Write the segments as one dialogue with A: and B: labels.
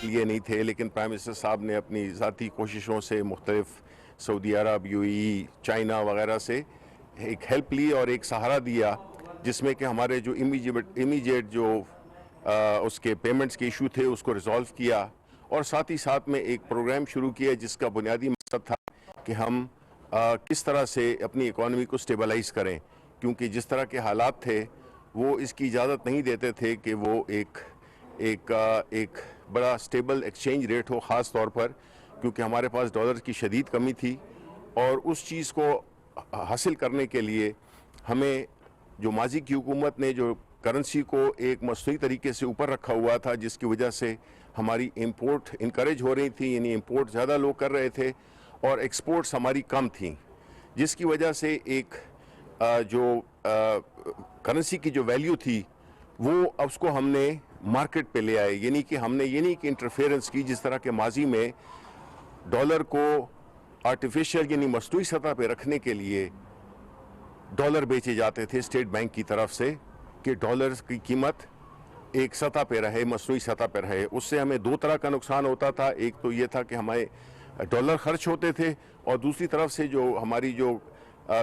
A: لیے نہیں تھے، لیکن پرائم منسٹر صاحب نے اپنی ذاتی کوششوں سے مختلف سعودی عرب، UAE، چائنا وغیرہ سے ایک ہیلپ لی اور ایک سہارا دیا، جس میں کہ ہمارے جو امیجیٹ جو اس کے پیمنٹس کے ایشو تھے اس کو ریزالو کیا، اور ساتھ ہی ساتھ میں ایک پروگرام شروع کیا جس کا بنیادی مقصد تھا کہ ہم کس طرح سے اپنی اکانومی کو سٹیبلائز کریں، کیونکہ جس طرح کے حالات تھے وہ اس کی اجازت نہیں دیتے تھے کہ وہ ایک بڑا سٹیبل ایکسچینج ریٹ ہو، خاص طور پر کیونکہ ہمارے پاس ڈالر کی شدید کمی تھی، اور اس چیز کو حاصل کرنے کے لیے ہمیں جو ماضی کی حکومت نے جو کرنسی کو ایک مصنوعی طریقے سے اوپر رکھا ہوا تھا، جس کی وجہ سے ہماری امپورٹ انکریج ہو رہی تھی، یعنی امپورٹ زیادہ لوگ کر رہے تھے اور ایکسپورٹس ہماری کم تھیں، جس کی وجہ سے ایک جو کرنسی کی جو ویلیو تھی وہ اس کو ہم نے مارکیٹ پہ لے آئے، یعنی کہ ہم نے یہ نہیں کہ انٹرفیئرنس کی، جس طرح کے ماضی میں ڈالر کو آرٹیفیشل یعنی مصنوعی سطح پہ رکھنے کے لیے ڈالر بیچے جاتے تھے اسٹیٹ بینک کی طرف سے کہ ڈالر کی قیمت ایک سطح پہ رہے، مصنوعی سطح پہ رہے۔ اس سے ہمیں دو طرح کا نقصان ہوتا تھا، ایک تو یہ تھا کہ ہمارے ڈالر خرچ ہوتے تھے، اور دوسری طرف سے جو ہماری جو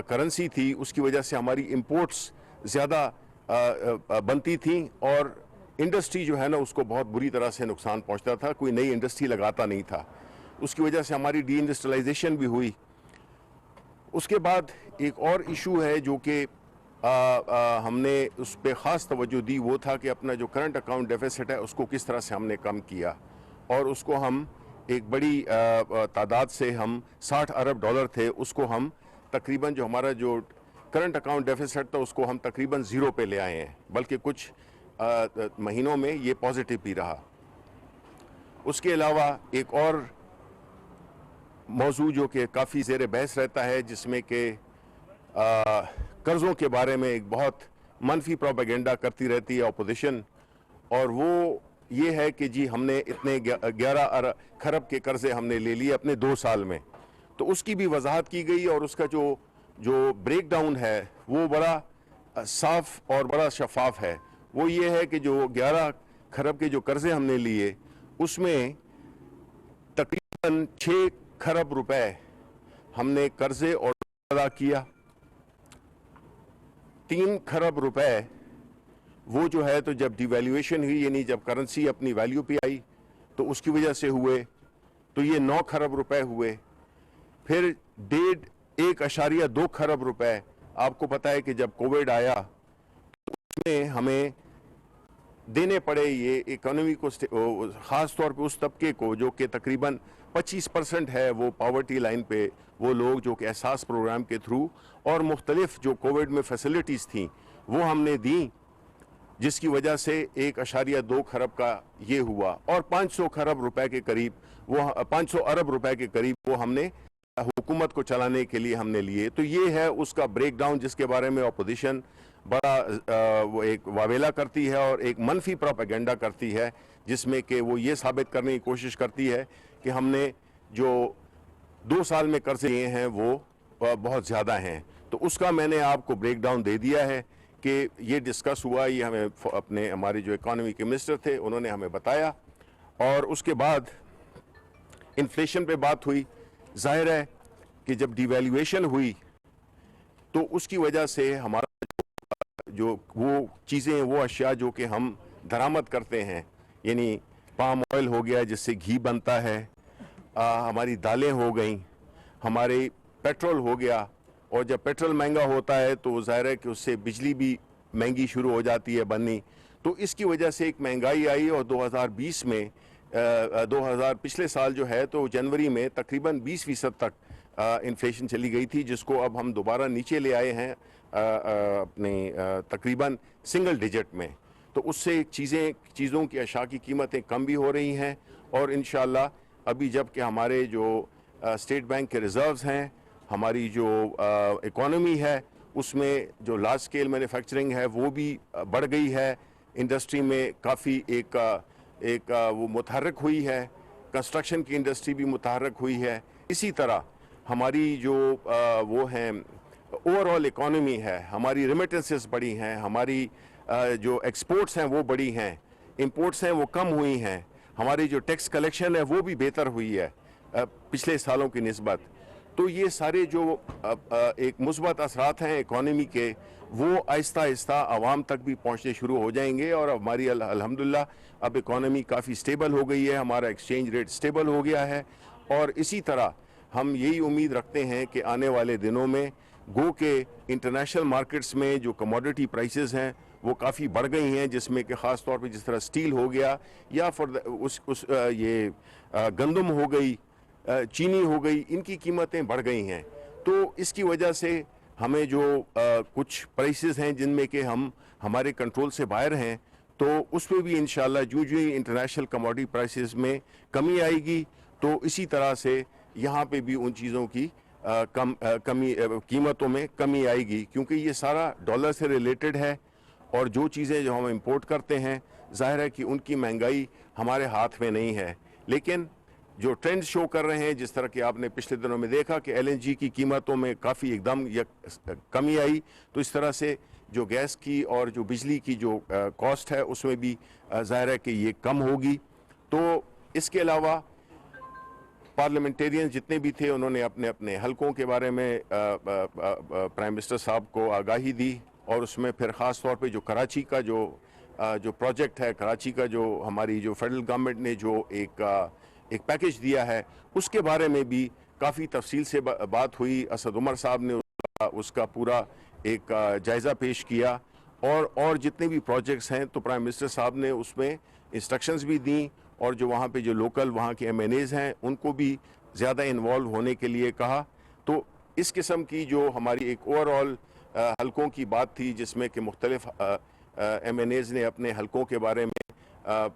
A: کرنسی تھی اس کی وجہ سے ہماری امپورٹس زیادہ بنتی تھیں، اور انڈسٹری جو ہے نا اس کو بہت بری طرح سے نقصان پہنچتا تھا، کوئی نئی انڈسٹری لگاتا نہیں تھا، اس کی وجہ سے ہماری ڈی انڈسٹریلائزیشن بھی ہوئی۔ اس کے بعد ایک اور ایشو ہے جو کہ ہم نے اس پہ خاص توجہ دی، وہ تھا کہ اپنا جو کرنٹ اکاؤنٹ ڈیفیسٹ ہے اس کو کس طرح سے ہم نے کم کیا، اور اس کو ہم ایک بڑی تعداد سے ہم $60 ارب تھے، اس کو ہم تقریباً جو ہمارا جو کرنٹ اکاؤنٹ ڈیفیسٹ تھا اس کو ہم تقریباً 0 پہ لے آئے ہیں، بلکہ کچھ مہینوں میں یہ پازیٹیو بھی رہا۔ اس کے علاوہ ایک اور موضوع جو کہ کافی زیر بحث رہتا ہے، جس میں کہ قرضوں کے بارے میں ایک بہت منفی پروپیگنڈا کرتی رہتی ہے اپوزیشن، اور وہ یہ ہے کہ جی ہم نے اتنے 11 کھرب کے قرضے ہم نے لے لیے اپنے 2 سال میں، تو اس کی بھی وضاحت کی گئی، اور اس کا جو بریک ڈاؤن ہے وہ بڑا صاف اور بڑا شفاف ہے۔ وہ یہ ہے کہ جو 11 کھرب کے جو قرضے ہم نے لیے اس میں تقریباً 6 کھرب روپے ہم نے قرضے اور ادا کیا، 3 کھرب روپے وہ جو ہے تو جب ڈی ویلیویشن ہوئی، یعنی جب کرنسی اپنی ویلیو پہ آئی تو اس کی وجہ سے ہوئے، تو یہ 9 کھرب روپے ہوئے۔ پھر 1.2 کھرب روپے آپ کو پتا ہے کہ جب کووڈ آیا تو اس میں ہمیں دینے پڑے، یہ اکانومی کو خاص طور پہ اس طبقے کو جو کہ تقریباً 25% ہے وہ پاورٹی لائن پہ، وہ لوگ جو کہ احساس پروگرام کے تھرو اور مختلف جو کووڈ میں فیسلٹیز تھیں وہ ہم نے دیں، جس کی وجہ سے 1.2 کھرب کا یہ ہوا، اور 500 کھرب روپے کے قریب وہ 500 ارب روپے کے قریب وہ ہم نے حکومت کو چلانے کے لیے ہم نے لیے۔ تو یہ ہے اس کا بریک ڈاؤن، جس کے بارے میں اپوزیشن بڑا وہ ایک واویلا کرتی ہے اور ایک منفی پروپیگنڈا کرتی ہے، جس میں کہ وہ یہ ثابت کرنے کی کوشش کرتی ہے کہ ہم نے جو 2 سال میں قرضے لیے ہیں وہ بہت زیادہ ہیں۔ تو اس کا میں نے آپ کو بریک ڈاؤن دے دیا ہے کہ یہ ڈسکس ہوا، یہ ہمیں ہمارے جو اکانومی کے منسٹر تھے انہوں نے ہمیں بتایا، اور اس کے بعد انفلیشن پہ بات ہوئی۔ ظاہر ہے کہ جب ڈی ویلیویشن ہوئی تو اس کی وجہ سے ہمارا جو وہ چیزیں، وہ اشیاء جو کہ ہم درآمد کرتے ہیں، یعنی پام آئل ہو گیا جس سے گھی بنتا ہے، ہماری دالیں ہو گئیں، ہمارے پیٹرول ہو گیا، اور جب پیٹرول مہنگا ہوتا ہے تو ظاہر ہے کہ اس سے بجلی بھی مہنگی شروع ہو جاتی ہے بننی، تو اس کی وجہ سے ایک مہنگائی آئی، اور 2020 میں پچھلے سال جو ہے تو جنوری میں تقریباً 20% تک انفلیشن چلی گئی تھی، جس کو اب ہم دوبارہ نیچے لے آئے ہیں اپنے تقریباً سنگل ڈیجٹ میں۔ تو اس سے چیزوں کی اشیاء کی قیمتیں کم بھی ہو رہی ہیں، اور انشاءاللہ ابھی جب کہ ہمارے جو اسٹیٹ بینک کے ریزروز ہیں، ہماری جو اکانومی ہے اس میں جو لارج سکیل مینوفیکچرنگ ہے وہ بھی بڑھ گئی ہے، انڈسٹری میں کافی ایک وہ متحرک ہوئی ہے، کنسٹرکشن کی انڈسٹری بھی متحرک ہوئی ہے۔ اسی طرح ہماری جو وہ ہیں اوور آل اکانومی ہے، ہماری ریمیٹنسز بڑی ہیں، ہماری جو ایکسپورٹس ہیں وہ بڑی ہیں، امپورٹس ہیں وہ کم ہوئی ہیں، ہماری جو ٹیکس کلیکشن ہے وہ بھی بہتر ہوئی ہے پچھلے سالوں کی نسبت. تو یہ سارے جو ایک مثبت اثرات ہیں اکانومی کے وہ آہستہ آہستہ عوام تک بھی پہنچنے شروع ہو جائیں گے, اور ہماری الحمدللہ اب اکانومی کافی سٹیبل ہو گئی ہے, ہمارا ایکسچینج ریٹ سٹیبل ہو گیا ہے, اور اسی طرح ہم یہی امید رکھتے ہیں کہ آنے والے دنوں میں گو کہ انٹرنیشنل مارکیٹس میں جو کموڈٹی پرائسز ہیں وہ کافی بڑھ گئی ہیں, جس میں کہ خاص طور پہ جس طرح سٹیل ہو گیا یا یہ گندم ہو گئی, چینی ہو گئی, ان کی قیمتیں بڑھ گئی ہیں. تو اس کی وجہ سے ہمیں جو کچھ پرائسز ہیں جن میں کہ ہمارے کنٹرول سے باہر ہیں, تو اس پہ بھی انشاءاللہ جو انٹرنیشنل کموڈٹی پرائسز میں کمی آئے گی, تو اسی طرح سے یہاں پہ بھی ان چیزوں کی قیمتوں میں کمی آئے گی, کیونکہ یہ سارا ڈالر سے ریلیٹڈ ہے, اور جو چیزیں جو ہم امپورٹ کرتے ہیں ظاہر ہے کہ ان کی مہنگائی ہمارے ہاتھ میں نہیں ہے. لیکن جو ٹرینڈ شو کر رہے ہیں, جس طرح کہ آپ نے پچھلے دنوں میں دیکھا کہ ایل این جی کی قیمتوں میں کافی ایک دم کمی آئی, تو اس طرح سے جو گیس کی اور جو بجلی کی جو کاسٹ ہے اس میں بھی ظاہر ہے کہ یہ کم ہوگی. تو اس کے علاوہ پارلیمنٹیرین جتنے بھی تھے انہوں نے اپنے اپنے حلقوں کے بارے میں پرائم منسٹر صاحب کو آگاہی دی, اور اس میں پھر خاص طور پہ جو کراچی کا جو پروجیکٹ ہے, کراچی کا جو ہماری جو فیڈرل گورنمنٹ نے جو ایک پیکیج دیا ہے اس کے بارے میں بھی کافی تفصیل سے بات ہوئی. اسد عمر صاحب نے اس کا پورا ایک جائزہ پیش کیا, اور جتنے بھی پروجیکٹس ہیں تو پرائم منسٹر صاحب نے اس میں انسٹرکشنز بھی دیں, اور جو وہاں پہ جو لوکل وہاں کے ایم این ایز ہیں ان کو بھی زیادہ انوالو ہونے کے لیے کہا. تو اس قسم کی جو ہماری ایک اوور آل حلقوں کی بات تھی, جس میں کہ مختلف ایم این ایز نے اپنے حلقوں کے بارے میں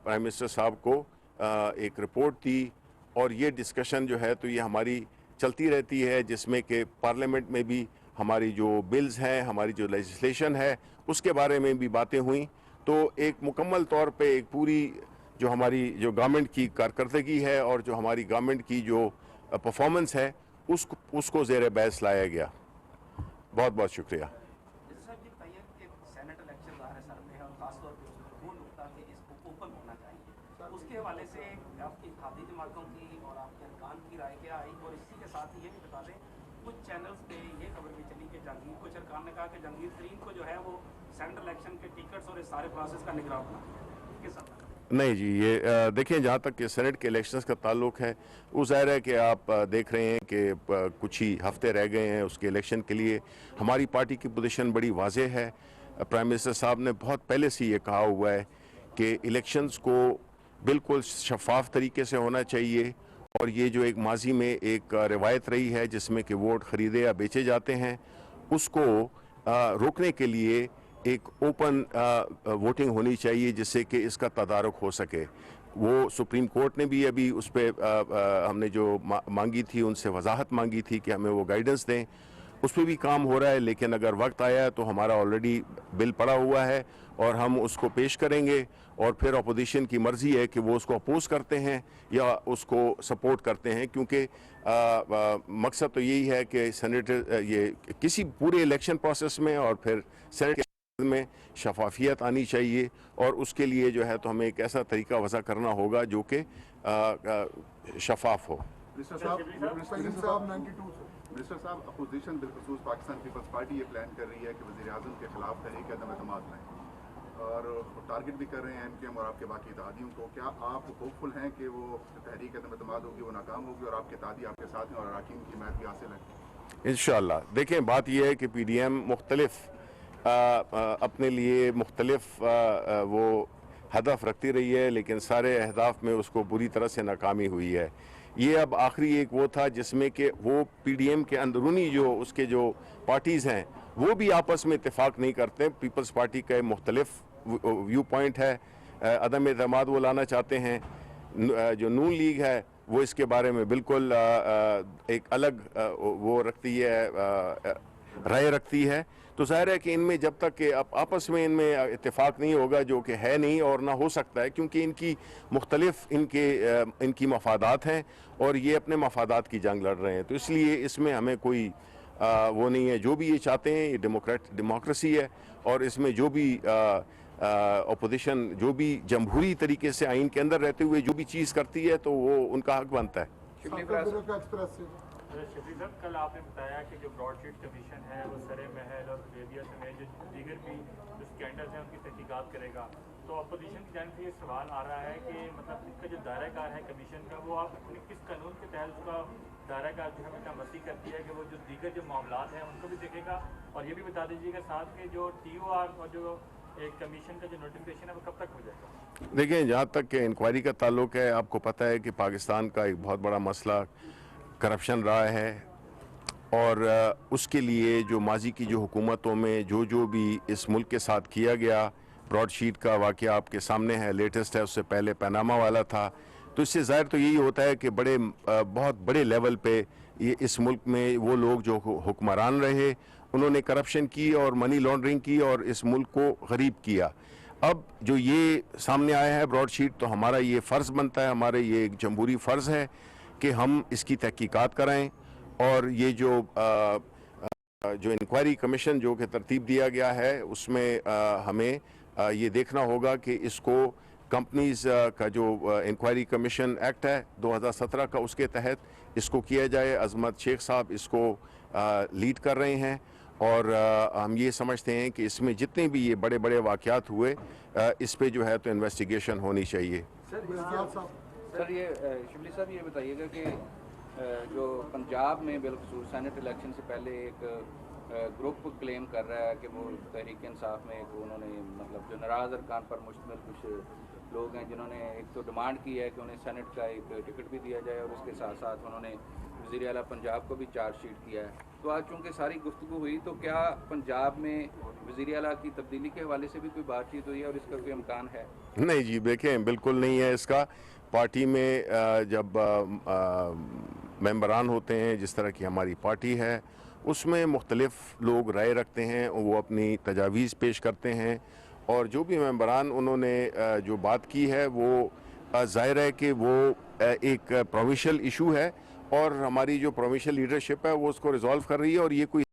A: پرائم منسٹر صاحب کو ایک رپورٹ دی, اور یہ ڈسکشن جو ہے تو یہ ہماری چلتی رہتی ہے, جس میں کہ پارلیمنٹ میں بھی ہماری جو بلز ہیں, ہماری جو لیجسلیشن ہے اس کے بارے میں بھی باتیں ہوئیں. تو ایک مکمل طور پہ ایک پوری جو ہماری جو گورنمنٹ کی کارکردگی ہے اور جو ہماری گورنمنٹ کی جو پرفارمنس ہے اس کو زیر بحث لایا گیا. بہت بہت شکریہ.
B: اس کے حوالے سے آپ کی اتحادی جماعتوں کی اور آپ کے ارکان کی رائے کیا آئی, اور اسی کے ساتھ یہ بھی بتا دیں کچھ چینلز پہ یہ خبر بھی چلی کہ کچھ ارکان نے کہا کہ جہانگیر ترین کو جو ہے وہ سینٹرل الیکشن کے ٹکٹس اور اس سارے پروسیس کا نگراں ہونا.
A: نہیں جی, یہ دیکھیں جہاں تک کہ سینٹ کے الیکشنز کا تعلق ہے وہ ظاہر ہے کہ آپ دیکھ رہے ہیں کہ کچھ ہی ہفتے رہ گئے ہیں اس کے الیکشن کے لیے. ہماری پارٹی کی پوزیشن بڑی واضح ہے. پرائم منسٹر صاحب نے بہت پہلے سے یہ کہا ہوا ہے کہ الیکشنز کو بالکل شفاف طریقے سے ہونا چاہیے, اور یہ جو ایک ماضی میں ایک روایت رہی ہے جس میں کہ ووٹ خریدے یا بیچے جاتے ہیں, اس کو روکنے کے لیے ایک اوپن ووٹنگ ہونی چاہیے جس سے کہ اس کا تدارک ہو سکے. وہ سپریم کورٹ نے بھی ابھی اس پہ ہم نے جو مانگی تھی ان سے وضاحت مانگی تھی کہ ہمیں وہ گائیڈنس دیں, اس پہ بھی کام ہو رہا ہے. لیکن اگر وقت آیا تو ہمارا آلریڈی بل پڑا ہوا ہے اور ہم اس کو پیش کریں گے, اور پھر اپوزیشن کی مرضی ہے کہ وہ اس کو اپوز کرتے ہیں یا اس کو سپورٹ کرتے ہیں, کیونکہ مقصد تو یہی ہے کہ سینیٹر یہ کسی پورے الیکشن پروسیس میں اور پھر سینیٹ میں شفافیت آنی چاہیے, اور اس کے لیے جو ہے تو ہمیں ایک ایسا طریقہ وضع کرنا ہوگا جو کہ شفاف ہو.
C: منسٹر صاحب, اپوزیشن بالخصوص پاکستان پیپلز پارٹی یہ پلان کر رہی ہے کہ وزیر اعظم کے خلاف تحریک عدم اعتماد لائیں, اور ٹارگٹ بھی کر رہے ہیں ایم کیو ایم اور آپ کے باقی اتحادیوں کو. کیا آپ ہوپ فل ہیں کہ وہ تحریک عدم اعتماد ہوگی, وہ ناکام ہوگی, اور آپ کے اتحادی آپ کے ساتھ ہیں اور اراکین کی حمایت بھی حاصل ہے؟
A: انشاءاللہ. دیکھیں بات یہ ہے کہ پی ڈی ایم مختلف اپنے لیے مختلف وہ ہدف رکھتی رہی ہے, لیکن سارے اہداف میں اس کو بری طرح سے ناکامی ہوئی ہے. یہ اب آخری ایک وہ تھا جس میں کہ وہ پی ڈی ایم کے اندرونی جو اس کے جو پارٹیز ہیں وہ بھی آپس میں اتفاق نہیں کرتے. پیپلز پارٹی کا مختلف ویو پوائنٹ ہے, عدم اعتماد وہ لانا چاہتے ہیں. جو نون لیگ ہے وہ اس کے بارے میں بالکل ایک الگ وہ رکھتی ہے, رائے رکھتی ہے. تو ظاہر ہے کہ ان میں جب تک کہ آپس میں ان میں اتفاق نہیں ہوگا, جو کہ ہے نہیں اور نہ ہو سکتا ہے, کیونکہ ان کی مختلف ان کی مفادات ہیں اور یہ اپنے مفادات کی جنگ لڑ رہے ہیں. تو اس لیے اس میں ہمیں کوئی وہ نہیں ہے. جو بھی یہ چاہتے ہیں یہ ڈیموکریسی ہے, اور اس میں جو بھی اپوزیشن جو بھی جمہوری طریقے سے آئین کے اندر رہتے ہوئے جو بھی چیز کرتی ہے تو وہ ان کا حق بنتا ہے.
D: شبلی صاحب کل آپ نے بتایا کہ جو براڈ شیٹ کمیشن ہے وہ سر محل اور حدیبیہ سمیت جو دیگر بھی جو اسکینڈلز ہیں ان کی تحقیقات کرے گا, تو اپوزیشن کی جانب سے یہ سوال آ رہا ہے کہ مطلب اس کا جو دائرہ کار ہے کمیشن کا وہ آپ کس قانون کے تحت اس کا دائرہ کار جو ہے اتنا وسیع کرتی ہے کہ وہ جو دیگر جو معاملات ہیں ان کو بھی دیکھے گا, اور یہ بھی بتا دیجیے گا ساتھ کہ جو ٹی او آر اور جو ایک کمیشن کا جو نوٹیفکیشن ہے وہ کب تک ہو جائے گا؟
A: دیکھیں, جہاں تک کہ انکوائری کا تعلق ہے, آپ کو پتہ ہے کہ پاکستان کا ایک بہت بڑا مسئلہ کرپشن رہا ہے, اور اس کے لیے جو ماضی کی جو حکومتوں میں جو بھی اس ملک کے ساتھ کیا گیا, براڈ شیٹ کا واقعہ آپ کے سامنے ہے, لیٹسٹ ہے, اس سے پہلے پیناما والا تھا, تو اس سے ظاہر تو یہی ہوتا ہے کہ بہت بڑے لیول پہ یہ اس ملک میں وہ لوگ جو حکمران رہے انہوں نے کرپشن کی اور منی لانڈرنگ کی اور اس ملک کو غریب کیا. اب جو یہ سامنے آیا ہے براڈ شیٹ, تو ہمارا یہ فرض بنتا ہے, ہمارے یہ ایک جمہوری فرض ہے کہ ہم اس کی تحقیقات کرائیں, اور یہ جو انکوائری کمیشن جو کہ ترتیب دیا گیا ہے اس میں ہمیں یہ دیکھنا ہوگا کہ اس کو کمپنیز کا جو انکوائری کمیشن ایکٹ ہے 2017 کا, اس کے تحت اس کو کیا جائے. عظمت شیخ صاحب اس کو لیڈ کر رہے ہیں, اور ہم یہ سمجھتے ہیں کہ اس میں جتنے بھی یہ بڑے بڑے واقعات ہوئے اس پہ جو ہے تو انویسٹیگیشن ہونی چاہیے.
E: سر یہ شبلی صاحب یہ بتائیے گا کہ جو پنجاب میں بالخصوص سینٹ الیکشن سے پہلے ایک گروپ کلیم کر رہا ہے کہ وہ تحریک انصاف میں ایک انہوں نے مطلب جو ناراض ارکان پر مشتمل کچھ لوگ ہیں جنہوں نے ایک تو ڈیمانڈ کی ہے کہ انہیں سینٹ کا ایک ٹکٹ بھی دیا جائے, اور اس کے ساتھ ساتھ انہوں نے وزیر اعلیٰ پنجاب کو بھی چارج شیٹ کیا ہے. تو آج چونکہ ساری گفتگو ہوئی, تو کیا پنجاب میں وزیر اعلیٰ کی تبدیلی کے حوالے سے بھی کوئی بات چیت ہوئی ہے, اور اس کا کوئی امکان ہے؟
A: نہیں جی, دیکھیں بالکل نہیں ہے اس کا. پارٹی میں جب ممبران ہوتے ہیں, جس طرح کی ہماری پارٹی ہے, اس میں مختلف لوگ رائے رکھتے ہیں, وہ اپنی تجاویز پیش کرتے ہیں, اور جو بھی ممبران انہوں نے جو بات کی ہے وہ ظاہر ہے کہ وہ ایک پروونشل ایشو ہے, اور ہماری جو پروونشل لیڈرشپ ہے وہ اس کو ریزالو کر رہی ہے, اور یہ کوئی